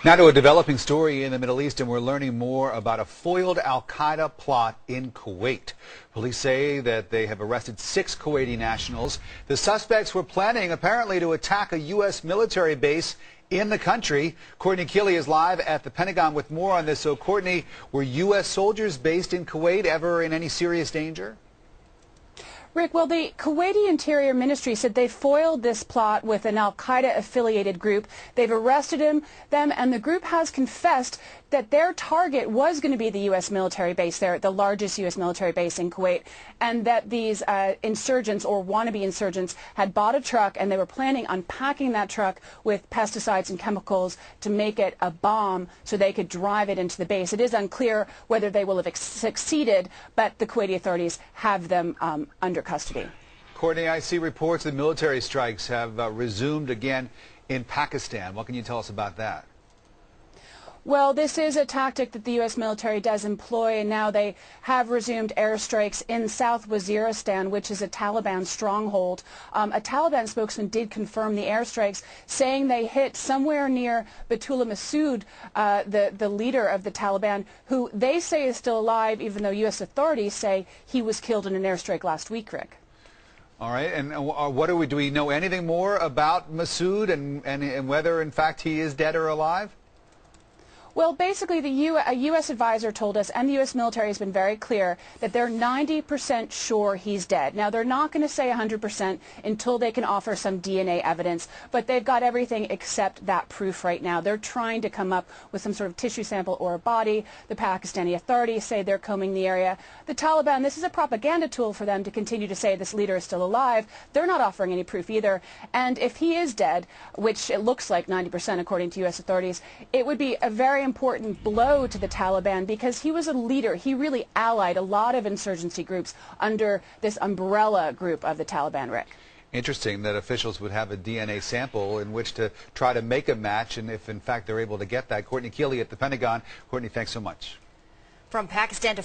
Now to a developing story in the Middle East, and we're learning more about a foiled Al-Qaeda plot in Kuwait. Police say that they have arrested 6 Kuwaiti nationals. The suspects were planning apparently to attack a U.S. military base in the country. Courtney Keeley is live at the Pentagon with more on this. So Courtney, were U.S. soldiers based in Kuwait ever in any serious danger? Rick, well, the Kuwaiti Interior Ministry said they foiled this plot with an Al-Qaeda affiliated group. They've arrested them, and the group has confessed that their target was going to be the U.S. military base there, the largest U.S. military base in Kuwait, and that these insurgents or wannabe insurgents had bought a truck and they were planning on packing that truck with pesticides and chemicals to make it a bomb so they could drive it into the base. It is unclear whether they will have succeeded, but the Kuwaiti authorities have them under custody. Courtney, I see reports that military strikes have resumed again in Pakistan. What can you tell us about that? Well, this is a tactic that the U.S. military does employ, and now they have resumed airstrikes in South Waziristan, which is a Taliban stronghold. A Taliban spokesman did confirm the airstrikes, saying they hit somewhere near Batullah Masood, the leader of the Taliban, who they say is still alive, even though U.S. authorities say he was killed in an airstrike last week, Rick. All right, and what do we know anything more about Masood and whether, in fact, he is dead or alive? Well, basically, a U.S. advisor told us, and the U.S. military has been very clear, that they're 90% sure he's dead. Now, they're not going to say 100% until they can offer some DNA evidence, but they've got everything except that proof right now. They're trying to come up with some sort of tissue sample or a body. The Pakistani authorities say they're combing the area. The Taliban, this is a propaganda tool for them to continue to say this leader is still alive. They're not offering any proof either. And if he is dead, which it looks like 90% according to U.S. authorities, it would be a very important blow to the Taliban because he was a leader. He really allied a lot of insurgency groups under this umbrella group of the Taliban, Rick. Interesting that officials would have a DNA sample in which to try to make a match, and if in fact they're able to get that. Courtney Keeley at the Pentagon. Courtney, thanks so much. From Pakistan to